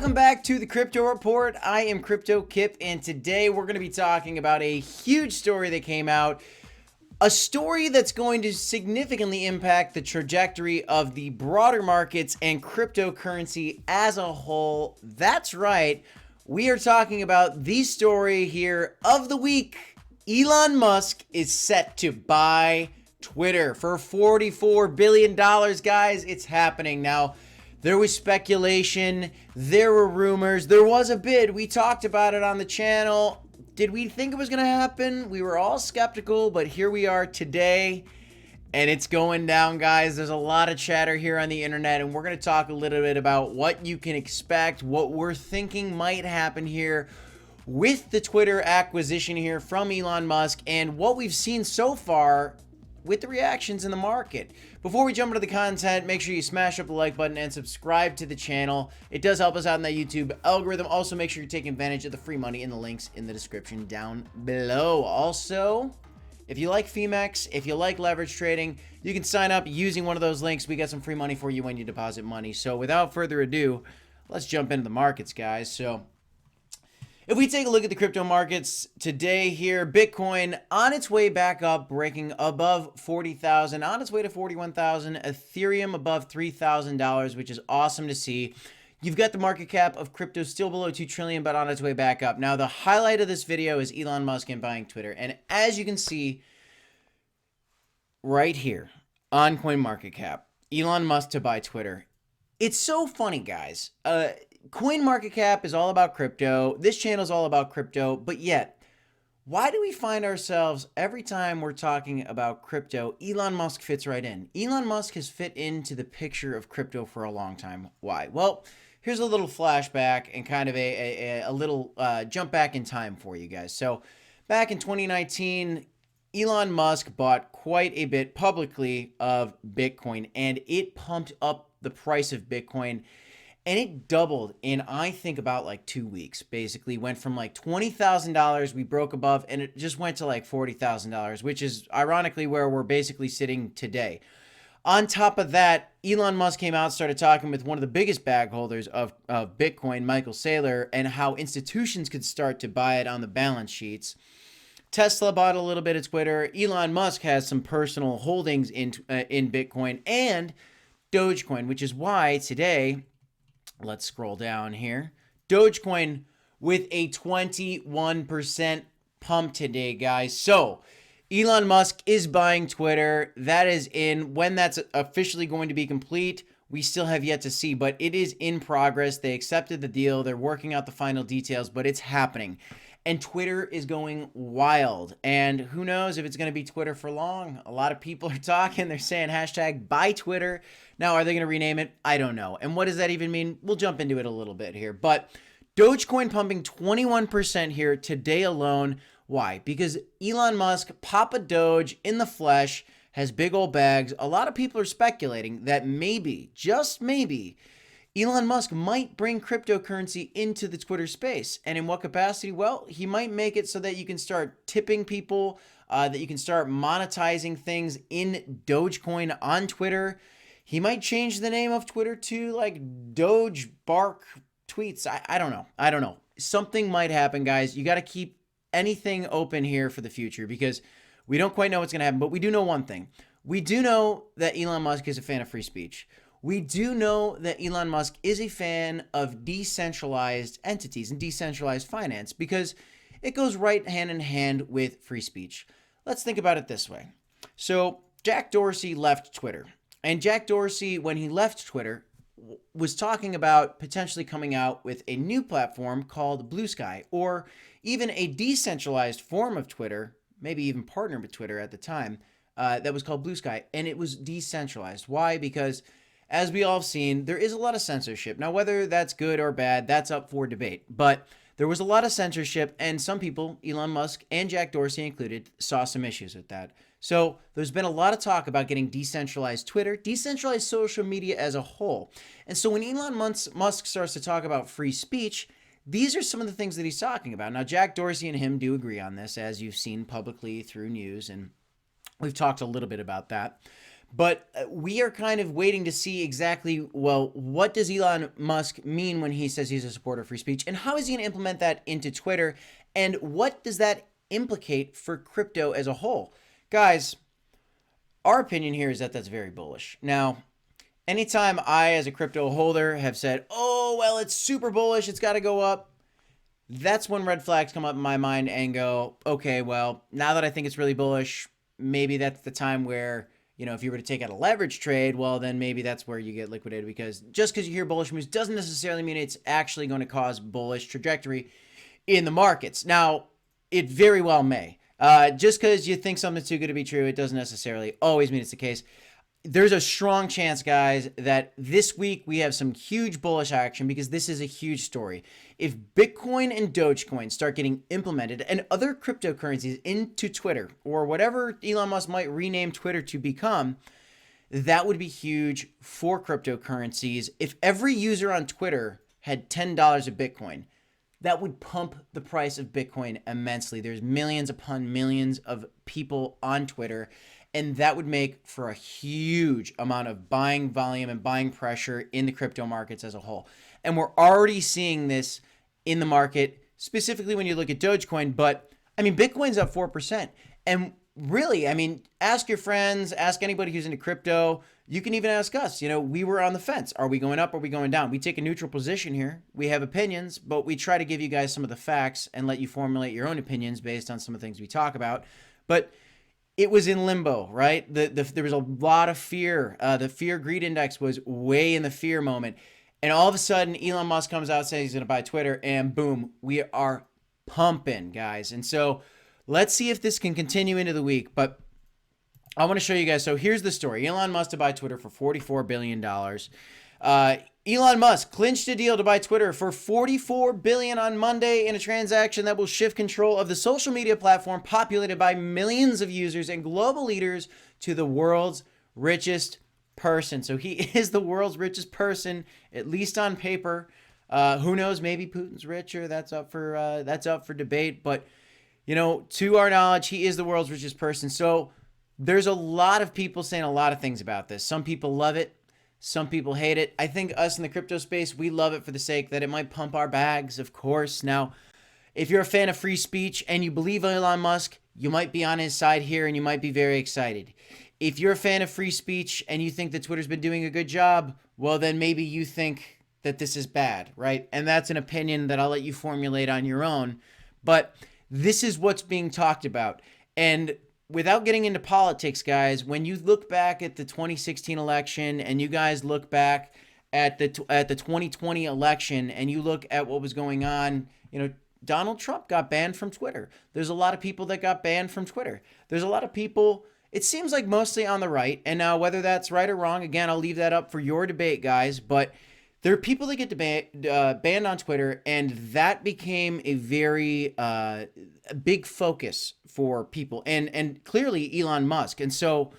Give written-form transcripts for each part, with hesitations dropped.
Welcome back to the Crypto Report. I am Crypto Kip, and today we're going to be talking about a huge story that came out. A story that's going to significantly impact the trajectory of the broader markets and cryptocurrency as a whole. That's right. We are talking about the story here of the week. Elon Musk is set to buy Twitter for $44 billion, guys. It's happening now. There was speculation, there were rumors, there was a bid. We talked about it on the channel. Did we think it was going to happen? We were all skeptical, but here we are today, and it's going down, guys. There's a lot of chatter here on the internet, and we're going to talk a little bit about what you can expect, what we're thinking might happen here with the Twitter acquisition here from Elon Musk, and what we've seen so far with the reactions in the market. Before we jump into the content, make sure you smash up the like button and subscribe to the channel. It does help us out in that YouTube algorithm. Also, make sure you're taking advantage of the free money in the links in the description down below. Also, if you like Femex, if you like leverage trading, you can sign up using one of those links. We got some free money for you when you deposit money. So without further ado, let's jump into the markets, guys. So if we take a look at the crypto markets today here, Bitcoin on its way back up, breaking above 40,000, on its way to 41,000, Ethereum above $3,000, which is awesome to see. You've got the market cap of crypto still below 2 trillion, but on its way back up. Now, the highlight of this video is Elon Musk and buying Twitter. And as you can see right here on CoinMarketCap, Elon Musk to buy Twitter. It's so funny, guys. CoinMarketCap is all about crypto. This channel is all about crypto, but yet, why do we find ourselves every time we're talking about crypto, Elon Musk fits right in? Elon Musk has fit into the picture of crypto for a long time. Why? Well, here's a little flashback and kind of a little jump back in time for you guys. So back in 2019, Elon Musk bought quite a bit publicly of Bitcoin, and it pumped up the price of Bitcoin. And it doubled in, I think, about like 2 weeks. Basically went from like $20,000 we broke above, and it just went to like $40,000, which is ironically where we're basically sitting today. On top of that, Elon Musk came out and started talking with one of the biggest bag holders of Bitcoin, Michael Saylor, and how institutions could start to buy it on the balance sheets. Tesla bought a little bit of Twitter. Elon Musk has some personal holdings in Bitcoin and Dogecoin, which is why today, let's scroll down here. Dogecoin with a 21% pump today, guys. So Elon Musk is buying Twitter. That is in. When that's officially going to be complete, we still have yet to see, but it is in progress. They accepted the deal. They're working out the final details, but it's happening. And Twitter is going wild. And who knows if it's going to be Twitter for long. A lot of people are talking. They're saying hashtag buy Twitter. Now, are they going to rename it? I don't know. And what does that even mean? We'll jump into it a little bit here. But Dogecoin pumping 21% here today alone. Why? Because Elon Musk, Papa Doge in the flesh, has big old bags. A lot of people are speculating that maybe, just maybe, Elon Musk might bring cryptocurrency into the Twitter space. And in what capacity? Well, he might make it so that you can start tipping people, that you can start monetizing things in Dogecoin on Twitter. He might change the name of Twitter to like Doge Bark Tweets. I don't know. I don't know. Something might happen, guys. You got to keep anything open here for the future because we don't quite know what's going to happen. But we do know one thing. We do know that Elon Musk is a fan of free speech. We do know that Elon Musk is a fan of decentralized entities and decentralized finance because it goes right hand in hand with free speech. Let's think about it this way. So Jack Dorsey left Twitter. And Jack Dorsey, when he left Twitter, was talking about potentially coming out with a new platform called Blue Sky, or even a decentralized form of Twitter, maybe even partnered with Twitter at the time, that was called Blue Sky. And it was decentralized. Why? Because as we all have seen, there is a lot of censorship. Now, whether that's good or bad, that's up for debate. But there was a lot of censorship, and some people, Elon Musk and Jack Dorsey included, saw some issues with that. So there's been a lot of talk about getting decentralized Twitter, decentralized social media as a whole. And so when Elon Musk starts to talk about free speech, these are some of the things that he's talking about. Now, Jack Dorsey and him do agree on this, as you've seen publicly through news, and we've talked a little bit about that. But we are kind of waiting to see exactly, well, what does Elon Musk mean when he says he's a supporter of free speech? And how is he going to implement that into Twitter? And what does that implicate for crypto as a whole? Guys, our opinion here is that that's very bullish. Now, anytime I, as a crypto holder, have said, oh, well, it's super bullish, it's got to go up, that's when red flags come up in my mind and go, okay, well, now that I think it's really bullish, maybe that's the time where, if you were to take out a leverage trade, well, then maybe that's where you get liquidated, because just because you hear bullish moves doesn't necessarily mean it's actually going to cause bullish trajectory in the markets. Now, it very well may. Just because you think something's too good to be true, it doesn't necessarily always mean it's the case. There's a strong chance, guys, that this week we have some huge bullish action, because this is a huge story. If Bitcoin and Dogecoin start getting implemented and other cryptocurrencies into Twitter, or whatever Elon Musk might rename Twitter to become, that would be huge for cryptocurrencies. If every user on Twitter had $10 of Bitcoin, that would pump the price of Bitcoin immensely. There's millions upon millions of people on Twitter, and that would make for a huge amount of buying volume and buying pressure in the crypto markets as a whole. And we're already seeing this in the market, specifically when you look at Dogecoin. But Bitcoin's up 4%. And really, ask your friends, ask anybody who's into crypto. You can even ask us. We were on the fence. Are we going up? Are we going down? We take a neutral position here. We have opinions, but we try to give you guys some of the facts and let you formulate your own opinions based on some of the things we talk about. But it was in limbo, right? There was a lot of fear. The fear-greed index was way in the fear moment. And all of a sudden, Elon Musk comes out saying he's going to buy Twitter, and boom, we are pumping, guys. And so let's see if this can continue into the week. But I want to show you guys. So here's the story. Elon Musk to buy Twitter for $44 billion. Elon Musk clinched a deal to buy Twitter for $44 billion on Monday in a transaction that will shift control of the social media platform populated by millions of users and global leaders to the world's richest person. So he is the world's richest person, at least on paper. Who knows? Maybe Putin's richer. That's up for debate. But to our knowledge, he is the world's richest person. So there's a lot of people saying a lot of things about this. Some people love it. Some people hate it. I think us in the crypto space, we love it for the sake that it might pump our bags, of course. Now, if you're a fan of free speech and you believe Elon Musk, you might be on his side here and you might be very excited. If you're a fan of free speech and you think that Twitter's been doing a good job, well, then maybe you think that this is bad, right? And that's an opinion that I'll let you formulate on your own. But this is what's being talked about. And without getting into politics, guys, when you look back at the 2016 election and you guys look back at the 2020 election and you look at what was going on, Donald Trump got banned from Twitter. There's a lot of people that got banned from Twitter. There's a lot of people, it seems like mostly on the right. And now whether that's right or wrong, again, I'll leave that up for your debate, guys. But there are people that get banned on Twitter, and that became a very big focus for people, and clearly Elon Musk. And so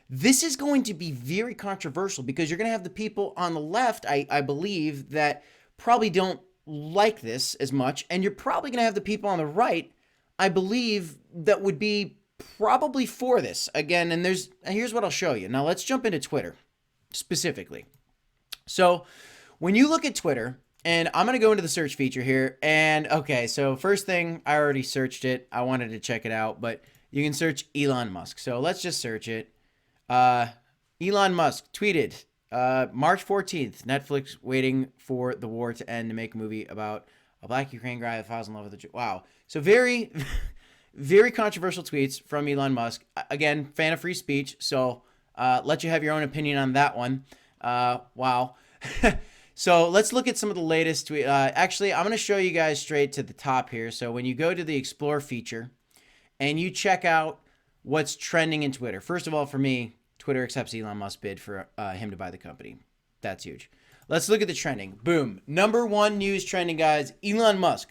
this is going to be very controversial, because you're going to have the people on the left, I believe, that probably don't like this as much, and you're probably going to have the people on the right, I believe, that would be probably for this. Again, and here's what I'll show you. Now let's jump into Twitter specifically. So when you look at Twitter, and I'm going to go into the search feature here, and okay, so first thing, I already searched it. I wanted to check it out, but you can search Elon Musk. So let's just search it. Elon Musk tweeted, March 14th, Netflix waiting for the war to end to make a movie about a black Ukrainian guy that falls in love with a Jew. Wow. So very, very controversial tweets from Elon Musk. Again, fan of free speech, so let you have your own opinion on that one. Wow. So let's look at some of the latest tweets. Actually, I'm going to show you guys straight to the top here. So when you go to the Explore feature and you check out what's trending in Twitter. First of all, for me, Twitter accepts Elon Musk's bid for him to buy the company. That's huge. Let's look at the trending. Boom. Number one news trending, guys. Elon Musk.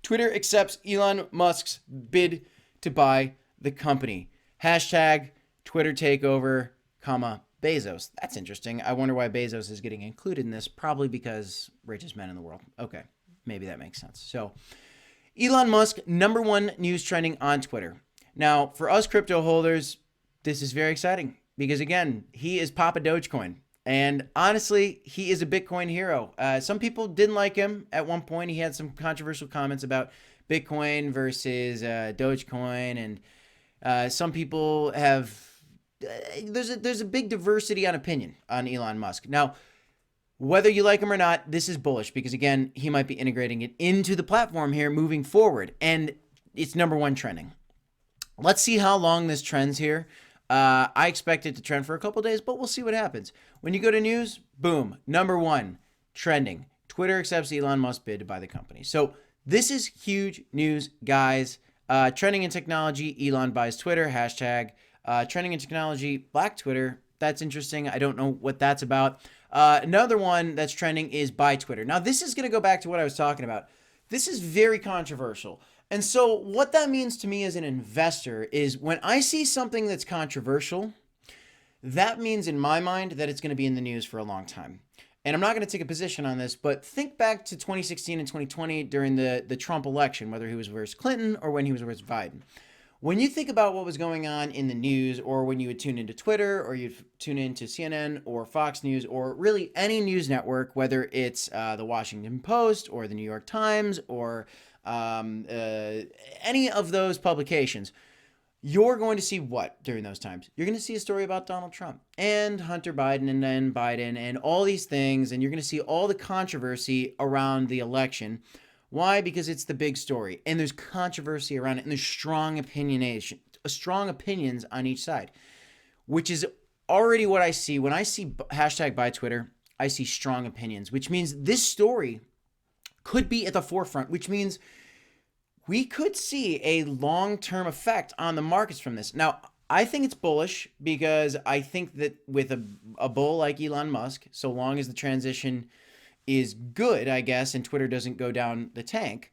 Twitter accepts Elon Musk's bid to buy the company. Hashtag Twitter takeover, comma, Bezos. That's interesting. I wonder why Bezos is getting included in this. Probably because richest man in the world. Okay, maybe that makes sense. So, Elon Musk, number one news trending on Twitter. Now, for us crypto holders, this is very exciting. because again, he is Papa Dogecoin. And honestly, he is a Bitcoin hero. Some people didn't like him at one point. He had some controversial comments about Bitcoin versus Dogecoin, and some people have. There's a big diversity on opinion on Elon Musk. Now, whether you like him or not, this is bullish because again, he might be integrating it into the platform here moving forward, and it's #1 trending. Let's see how long this trends here. I expect it to trend for a couple days, but we'll see what happens. When you go to news, boom, #1 trending. Twitter accepts Elon Musk bid to buy the company. So this is huge news, guys. Trending in technology, Elon buys Twitter, hashtag. Trending in technology, Black Twitter. That's interesting. I don't know what that's about. Another one that's trending is buy Twitter. Now, this is going to go back to what I was talking about. This is very controversial. And so what that means to me as an investor is when I see something that's controversial, that means in my mind that it's going to be in the news for a long time. And I'm not going to take a position on this, but think back to 2016 and 2020 during the Trump election, whether he was versus Clinton or when he was versus Biden. When you think about what was going on in the news, or when you would tune into Twitter, or you'd tune into CNN or Fox News, or really any news network, whether it's the Washington Post or the New York Times or any of those publications, you're going to see what during those times? You're going to see a story about Donald Trump and Hunter Biden and then Biden and all these things, and you're going to see all the controversy around the election. Why? Because it's the big story, and there's controversy around it, and there's strong opinions on each side, which is already what I see. When I see hashtag buy Twitter, I see strong opinions, which means this story could be at the forefront, which means we could see a long-term effect on the markets from this. Now, I think it's bullish because I think that with a bull like Elon Musk, so long as the transition is good, I guess, and Twitter doesn't go down the tank,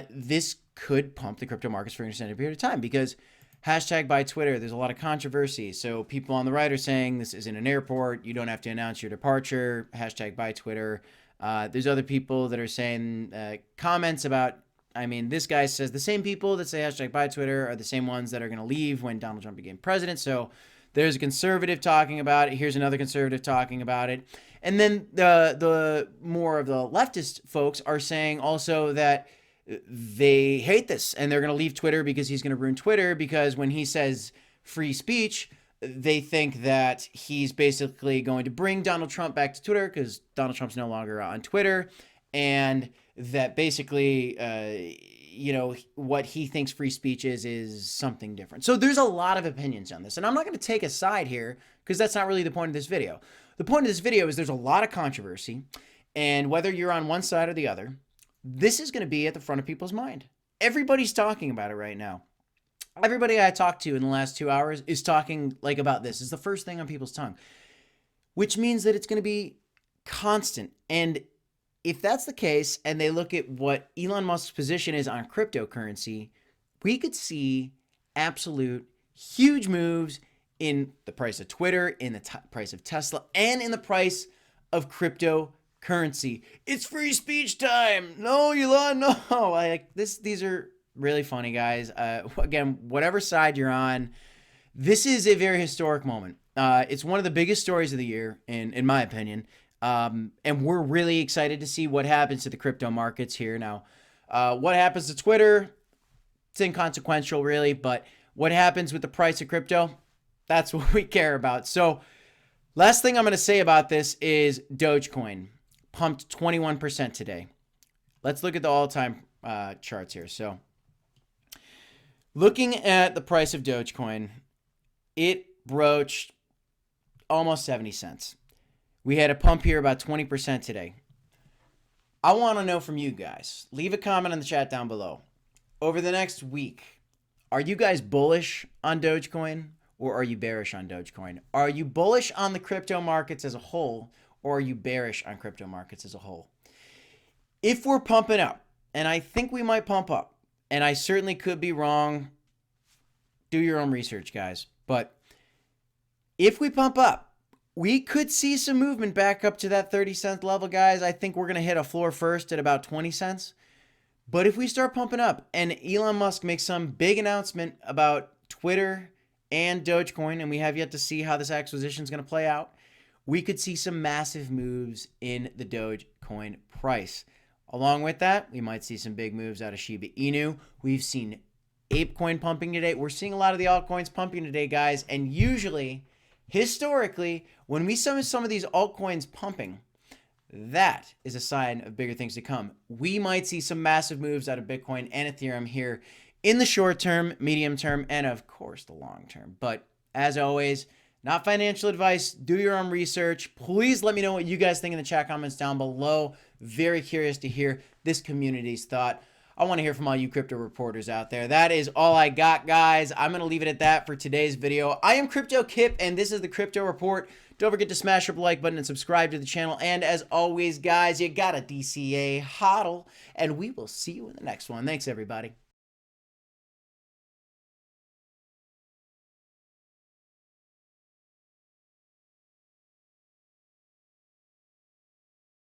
this could pump the crypto markets for an extended period of time because hashtag buy Twitter, there's a lot of controversy. So people on the right are saying this isn't an airport. You don't have to announce your departure. Hashtag buy Twitter. There's other people that are saying comments about, I mean, this guy says the same people that say hashtag buy Twitter are the same ones that are going to leave when Donald Trump became president. So there's a conservative talking about it. Here's another conservative talking about it. And then the more of the leftist folks are saying also that they hate this and they're going to leave Twitter because he's going to ruin Twitter, because when he says free speech, they think that he's basically going to bring Donald Trump back to Twitter because Donald Trump's no longer on Twitter, and that basically, what he thinks free speech is something different. So there's a lot of opinions on this, and I'm not going to take a side here because that's not really the point of this video. The point of this video is there's a lot of controversy, and whether you're on one side or the other, this is going to be at the front of people's mind. Everybody's talking about it right now. Everybody I talked to in the last 2 hours is talking about this. It's the first thing on people's tongue, which means that it's going to be constant. And if that's the case, and they look at what Elon Musk's position is on cryptocurrency, we could see absolute huge moves in the price of Twitter, in the price of Tesla, and in the price of cryptocurrency. It's free speech time. No, Elon, no. These are really funny, guys. Again, whatever side you're on, this is a very historic moment. It's one of the biggest stories of the year, in my opinion. And we're really excited to see what happens to the crypto markets here. Now, what happens to Twitter? It's inconsequential, really, but what happens with the price of crypto? That's what we care about. So, last thing I'm going to say about this is Dogecoin pumped 21% today. Let's look at the all-time charts here. So, looking at the price of Dogecoin, it broached almost 70 cents. We had a pump here about 20% today. I want to know from you guys. Leave a comment in the chat down below. Over the next week, are you guys bullish on Dogecoin or are you bearish on Dogecoin? Are you bullish on the crypto markets as a whole or are you bearish on crypto markets as a whole? If we're pumping up, and I think we might pump up, and I certainly could be wrong, do your own research, guys. But if we pump up, we could see some movement back up to that 30-cent level, guys. I think we're going to hit a floor first at about 20 cents. But if we start pumping up and Elon Musk makes some big announcement about Twitter and Dogecoin, and we have yet to see how this acquisition is going to play out, we could see some massive moves in the Dogecoin price. Along with that, we might see some big moves out of Shiba Inu. We've seen ApeCoin pumping today. We're seeing a lot of the altcoins pumping today, guys. And usually, historically, when we see some of these altcoins pumping, that is a sign of bigger things to come. We might see some massive moves out of Bitcoin and Ethereum here in the short term, medium term, and of course the long term. But as always, not financial advice. Do your own research. Please let me know what you guys think in the chat comments down below. Very curious to hear this community's thought. I want to hear from all you crypto reporters out there. That is all I got, guys. I'm going to leave it at that for today's video. I am Crypto Kip, and this is the Crypto Report. Don't forget to smash the like button and subscribe to the channel. And as always, guys, you got a DCA hodl, and we will see you in the next one. Thanks, everybody.